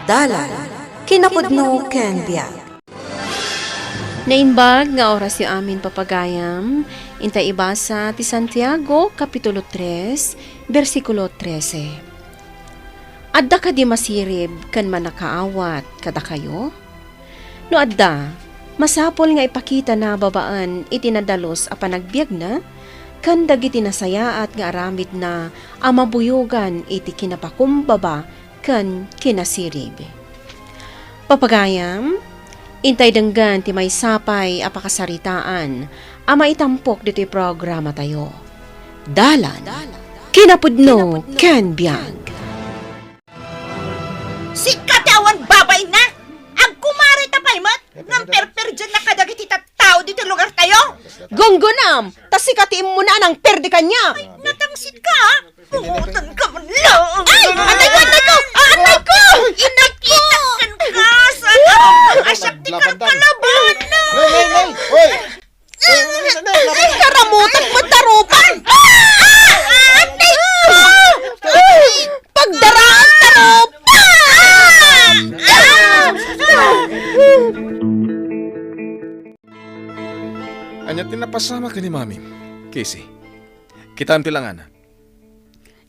Dalan, kinapudno ken biag. Nainbag nga oras yung amin papagayam, inta ibasa ti Santiago, Kapitulo 3, versikulo 13. Adda ka di masirib, kan manakaawat, kada kayo? No adda, masapol nga ipakita na babaan itinadalos a panagbiag na, kan dagiti nasayaat nga aramid na amabuyugan iti kinapakumbaba kan kinasirib. Papagayam, intay denggan ti may sapay apakasaritaan ama itampok dito'y programa tayo. Dalan, kinapudno, ken biag. Si katawan babay na! Ang kumari tapay mat! Nang perper dyan na kadagiti tao dito lugar tayo! Gonggonam, tas sikatiin mo na ng perdi kanya. Natangsit ka ha! Pungutan ka man lang! Ay! Antay ko! Antay ko! Antay ko! Inakitakan ka! Sana ang asyak di kalaban na! Nay! Hoy! Ay, karamutan mo tarupan! Antay ko! Pagdaraan tarupan! Anya tinapasama ka ni Mami. Casey, kitaan tilangan na.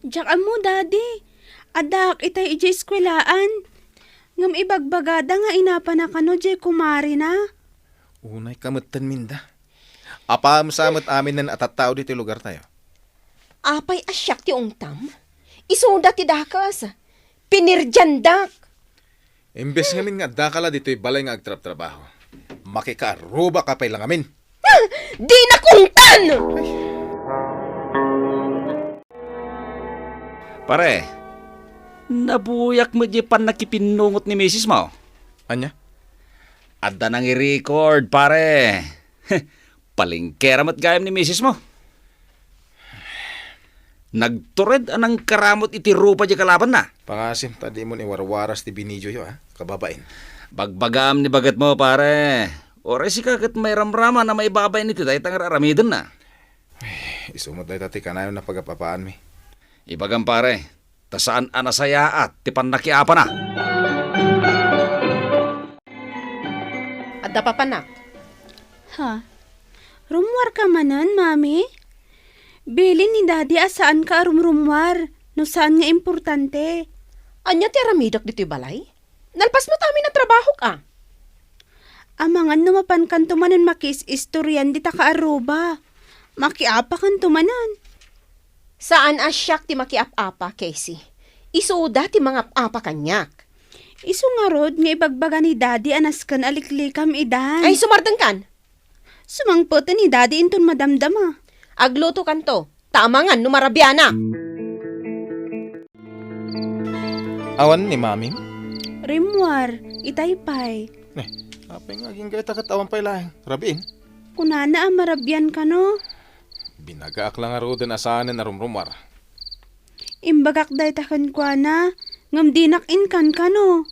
Diyak mo, Daddy. Adak, itay ijay eskwelaan. Ngam ibagbagada nga inapa na kano, jay kumari na. Unay kamutan minda. Apam samot amin nan atatao dito lugar tayo. Apay asyak ti ungtam. Isuda ti dakas. Pinirjandak. Imbes ngamin nga dakala dito'y balay nga agtrap-trabaho. Makikaruba ka pa'y lang amin. Di na kungtan! Pare, nabuyak mo di pan nakipinungot ni misis mo. Anya? Adda nang i-record, pare. Palingkera mat gayam ni misis mo. Nagtured anang karamot iti rupa di kalaban na. Pangasim, tadi mo ni warwaras ti binidyo yo ha, kababain. Bagbagam ni bagat mo, pare. Oray si kagat may ramrama na may babay nito dahil tangar aramidan na. Isumot dahi tati kanayon na pagapapaan mi. Ibagam pare, tasaan anasaya at tipan nakiapa na. Adda papanak. Ha? Rumwar ka manan, Mami? Bilin ni Daddy asaan ka rumrumwar. No saan nga importante. Anya ti aramidak dito'y balay? Nalpas mo tamin na trabaho ka. Amangan numapan kan tumanan makis istoryan di ta kaaruba. Makiapa kan tumanan. Saan asyak ti makiap-apa, Casey? Isuda ti mga apa kanyak. Isu nga rod nga ibagbaga ni Daddy anas kan aliklikam idan. Ay, sumardeng kan. Sumangpot ni Daddy inton madamdama. Agluto kanto. Tamangan, numarabya na. Awan ni Mami? Rimwar, itaypay. Apay nga aging gaya takatawan pa'y lahing. Rabiin. Kunana ang marabyan ka no? Binagaak lang aro din asahanin na rumrumar. Imbagak day takan kwa na. Ngam dinakin kan ka no?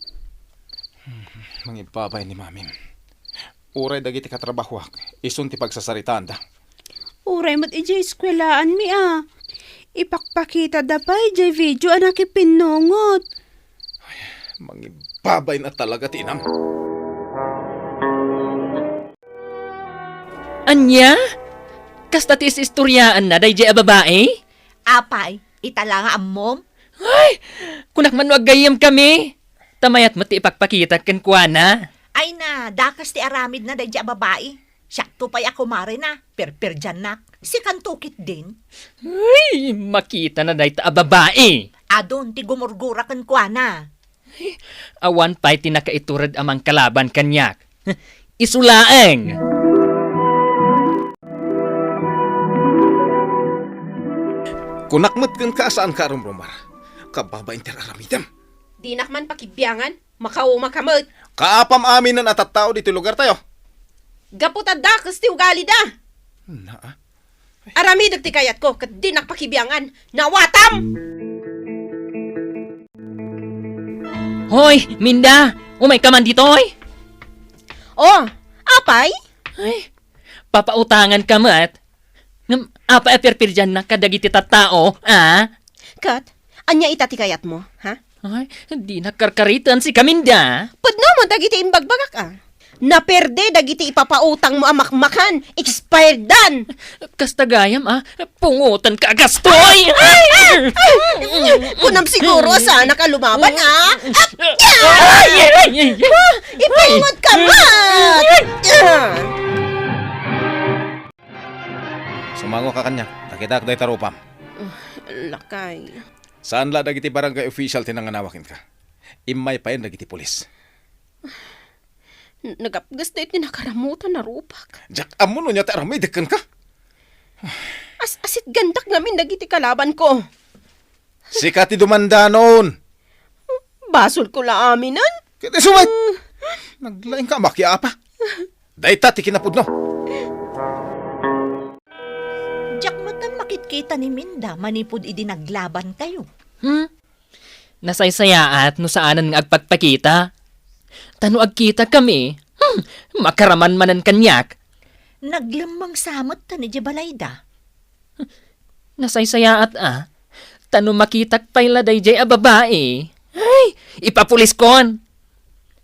Mangipabay ni Mami. Uray dagiti katrabahuak. Isun ti pagsasaritaan da. Uray mo't ijay eskwelaan mi ah. Ipakpakita da pa ijay video anak ipinungot. Mangipabay na talaga tinam. Anya? Kasta ti istoryaan na day a babae? Apay, italanga ang mom? Ay, kunak man wag gayam kami. Tamayat mo ti ipakpakita ken kuana. Ay na, dakas ti aramid na dahil babae. Sakto pa'y ako mare na, perper dyan na. Si kantukit din. Ay, makita na day ta a babae. Adon, ti gumurgura kan kwa na. Awan pa'y tinakaiturad amang kalaban kanyak. Isulaeng. Kunakmat kan kaasaan ka rumrumar. Kababain tiraramidam. Dinak man pakibyangan, makaumakamot. Kaapam amin nan atatao dito lugar tayo. Gaputa dakas ti ugali da. Na, Aramidag ti kayat ko, kat dinak pakibyangan. Nawatam! Hoy, Minda, umay ka man dito, oy. Oh, apay? Ay, papautangan ka mat. Ngam, apa perpir dyan na kadagiti tattao, ah? Kat, anya ita ti kayat mo, ha? Ay, di nakarkaritan si Kaminda. Pudno mo dagiti imbagbagak Naperde dagiti ipapautang mo amakmakan. Expired dan. Kastagayam pungutan ka gastoy. Kunam siguro sana ka lumaban Ay! Ipalmod ka mat! Sumango ka kanya. Nakita ko dahi tarupam. Lakay. Saan la dagiti barangay official tinanganawakin ka? Imay pa yan dagiti pulis. Nagapgas na iti nakaramutan na rupak. Jak, amo no niya taramay dekan ka. Asit gandak namin dagiti kalaban ko. Sikati dumanda noon. Basol ko la aminan. Kaya sumay. Naglaing ka makya pa. Dahita ti kinapudno. Jack mo tan makitkita ni Minda, manipod idi naglaban kayo. Nasaysayaat no saanan nga agpagpakita. Tano agkita kami. Makaraman manan kanyak. Naglamang samot ta ni Jabalayda. Nasaysayaat Tano makitak payla dayjay a babae. Ay, ipapulis kon.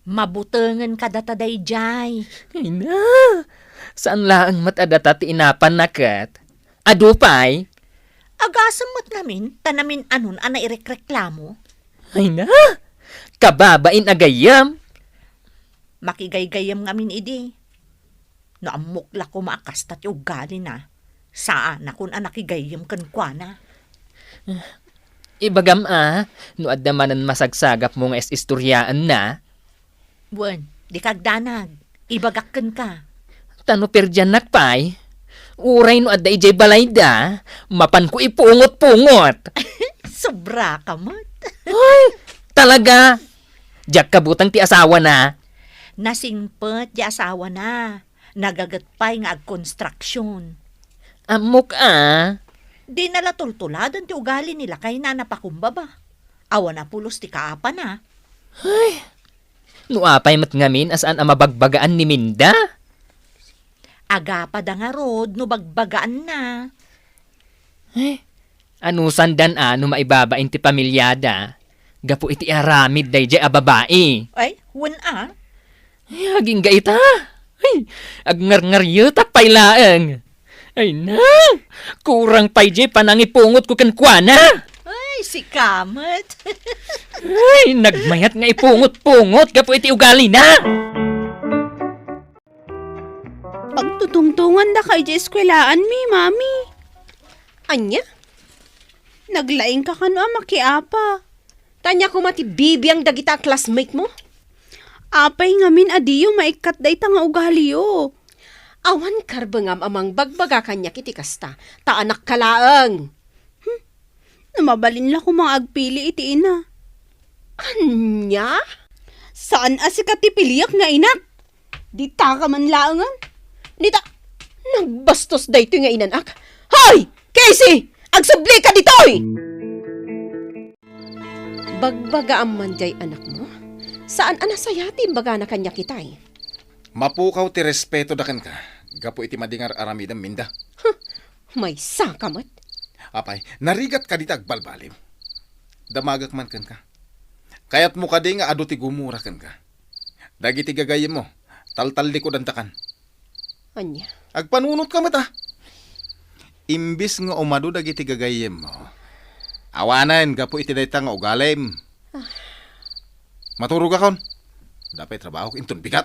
Mabutangan ka dataday jay. Ay na. Saan laang matadata ti inapan nakat? Adupay? Agasamot namin, tanamin anon ana irekreklamo. Ay na. Kababain agayam. Makigaygayam ngamin idi. Naamukla ko maakastat yung ugali na. Saan na kung anakigayam kan kwa na. Ibagam no adamanan masagsagap mo nga istoryaan na. Buwan, di kagdanag. Ibagakkan ka. Tano perjan nakpay. Uray no adda ijay balayda. Mapan ko ipungot-pungot. Sobra ka mat. Talaga. Jak kabutang ti asawa na. Nasingpet di asawa na. Nagagatpay nga ag-construction. Amok Di nalatultuladan ti ugali nila kay na napakumbaba. Awa na pulos ti kaapa na. Nuapay mat ngamin asaan ang mabagbagaan ni Minda. Aga pa da nga rod no bagbagaan na. Anusan dan no maibabain ti pamilyada. Gapo iti aramid dayjay a babae. Ay, hun Ay, aging gaita. Ay, agngar-ngaryutak paylaeng. Ay na, kurang payjay panangipungot ko kankwana. Ay, si Kamat. Ay, nagmayat nga ipungot-pungot gapo iti ugali na. Pagtutungtungan da kay eskwelaan mi, mami. Anya? Naglaing ka kano makiapa. Tanya ko mati bibiyang dagita classmate mo? Apay ngamin adiyo maikat day ta nga ugaliyo. Awan karbengam amang bagbaga kanya kiti kasta. Ta anak kalaeng. Namabalin la ko mga agpili iti ina. Anya? Saan asikat ti piliyak nga inak? Di ta ka man laangan. Dita, nagbastos dayto nga inanak. Hoy! Casey! Agsubli ka ditoy! Bagbaga ang manjay anak mo? Saan anasayati baga na kanya kitay? Mapukaw ti respeto dakan ka. Gapo iti madingar aramidam Minda. May sakamat. Apay, narigat ka dita agbalbalim. Damagak man kan ka. Kayat mo ka di nga ado ti gumura kan ka. Dagiti gagayim mo, taltaldi ko dantakan. Anya? Agpanunot ka mata. Imbis nga umado dagiti gagayim mo. Awanan, gapo iti dayta nga ugalim. Maturog akon. Dapat trabaho inton bigat.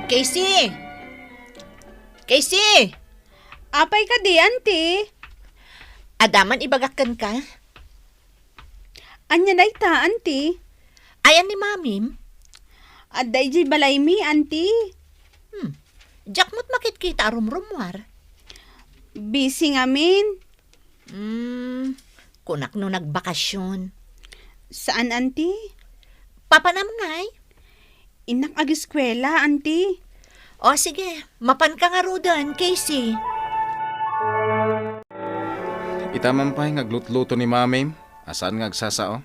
Casey! Casey! Apay ka di, auntie. Adaman ibagakkan ka? Anya day ta, auntie. Ayan ni mamim. Aday jay balay mi, auntie. Jakmot makitkita rumrumwar. Busy ngamin. Kunak no nagbakasyon. Saan, auntie? Papanam ngay. Inak ag-eskwela, auntie. O sige, mapan ka nga rodan, Casey. Itaman pa nga glutluto ni mamim. Asaan nga agsasao?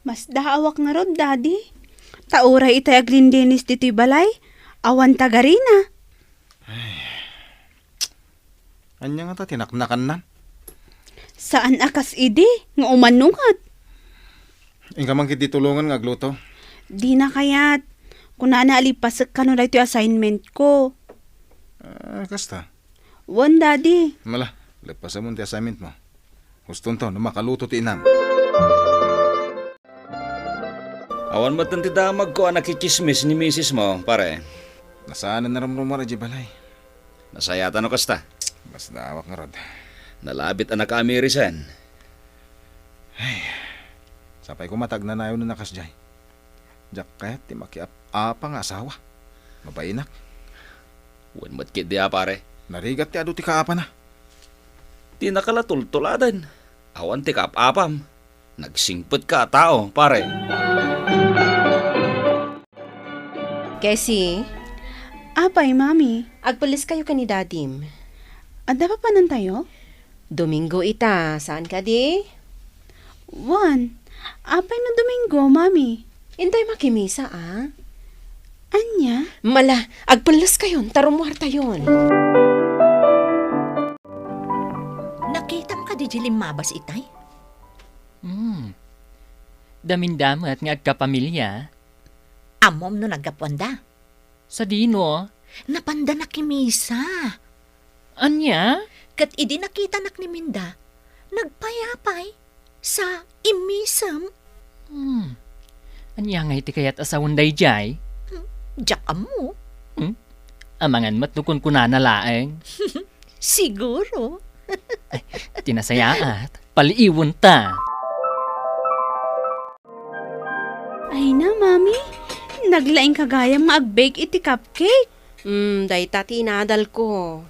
Mas daawak nga rod, daddy. Tauray itay aglindinis dito'y balay. Awan tagarina. Anya nga ta tinaknakan nan. Saan akas idi? Nga umanungat. Ingka man kiti tulungan nga agluto. Di na kayat. Kung naalipasak ka no ito assignment ko. Kasta. Wan, Daddy. Mala, lagpasan mo ti assignment mo. Guston to, na makaluto ti inam. Awan mo tanti damag ko ang nakikismis ni misis mo, pare. Nasaan na naramrumara di balay. Nasayatan o kasta. Bas daawak nga rod. Nalabit ang naka-Amerisan. Sapay ko matag na nayo na nakasjay. Diyak kahit ti makiapa nga asawa. Mabainak. Wan matkit diya, pare. Narigat ti ado ti kaapa na. Di nakalatultuladan. Awan ti kaapapam. Nagsingpot ka tao, pare. Kesi, Apay, Mami. agpalis kayo ka ni Dadim. Ada pa panan tayo? Domingo ita, saan ka di? Wan. Apay na Domingo, Mami. Intay makimisa Anya? Mala, agpalis kayon, tarumwarta yon. Nakita ka di Jilimabas itay? Damindamat nga agkapamilya. Amom no nagapwanda. Sa dino, Napanda na kimisa. anya? Kat idi nakita nak ni Minda. Nagpayapay sa imisam. Anya nga iti kayat asawan dayjay? Diyak mo. Amangan matukon ko na nalaeng. Siguro. Tinasayaat, paliiwan ta. Ay na, Mami. Naglaing kagayam nga ag-bake iti cupcake. Day tati nadal ko.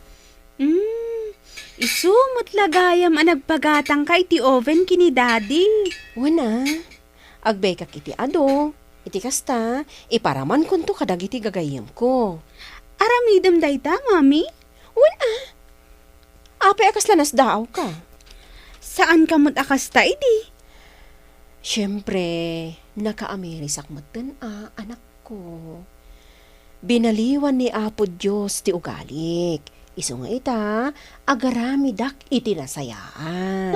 Isumot lagayam ang nagpagatang ka iti oven kini Daddy. Wana, agbay kak iti ado. Iti kasta, iparaman kunto kadag iti gagayam ko. Aramidam dayta, Mami. Wana, apay akas lanas daaw ka. Saan ka mo't akasta idi? Siyempre, naka-Amerisak matan anak ko. Binaliwan ni Apo Diyos ti ugalik. Iso nga ita, agarami dak iti nasayaan.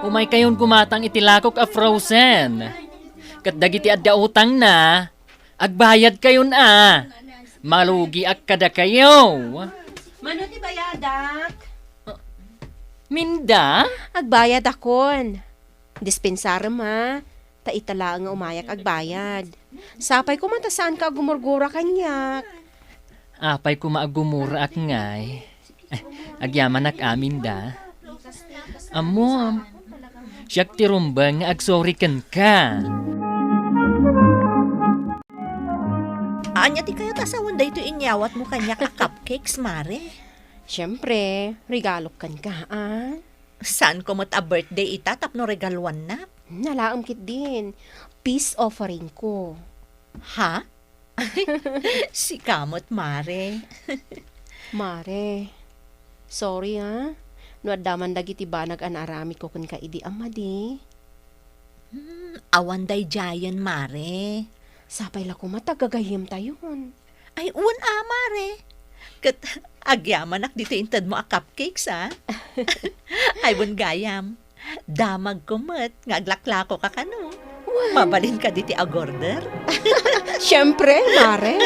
Umay kayon kumatang itilakok a frozen. Kat dagiti adda utang na, agbayad kayon Malugi ak kada kayo. Mano ti bayadak? Minda? Agbayad akon. Dispensar ma. Ta itala nga umayak agbayad. Sapay ko man ta saan ka gumurgura kanyak. Apay ko maagumura ak ngay. Agyaman ak amin da. Amo, siyak tirumbang nga agsorry ka. Anya ti kayo tasawan da ito inyawat mo kanya ka cupcakes, Mare. Siyempre, regalo kan ka, Saan ko mo't a birthday ita tapno regaluan na? Nalaam kit din. Peace offering ko. Ha? Si kamot, Mare. Mare, sorry No addaman dagiti banag anarami ko kun ka idi amadi. Awan day jayan, Mare. Sapay la ko matagagayim tayon. Ay, Mare. Kat agyaman ak dito intad mo a cupcakes, Ay, gayam. Damag kumat, nga aglaklako ka kano. Mabalin ka diti ag order. Siyempre, Mare.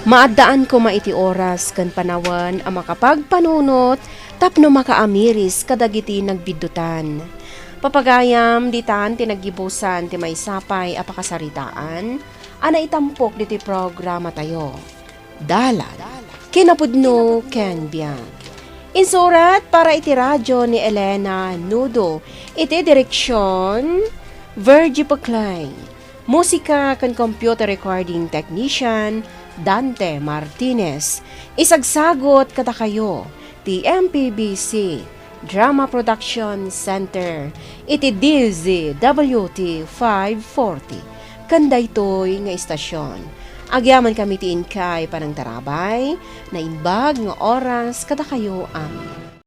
Maadaan ko maiti oras kan panawan ang makapagpanunot tapno makaamiris kadagiti nagbidutan. Papagayam ditan tinagibusan ti may sapay apakasaritaan ana itampok diti programa tayo. Dalan, kinapudno ken biag. Insurat para iti radyo ni Elena Nudo. Iti direksyon, Virgie Paclay. Musika kan computer recording technician, Dante Martinez. Isagsagot kata kayo, ti MPBC Drama Production Center. Iti DZWT 540. Kanda ito'y nga istasyon. Agyaman kami tiin kay panang tarabay, na imbag nga oras kada kayo amin.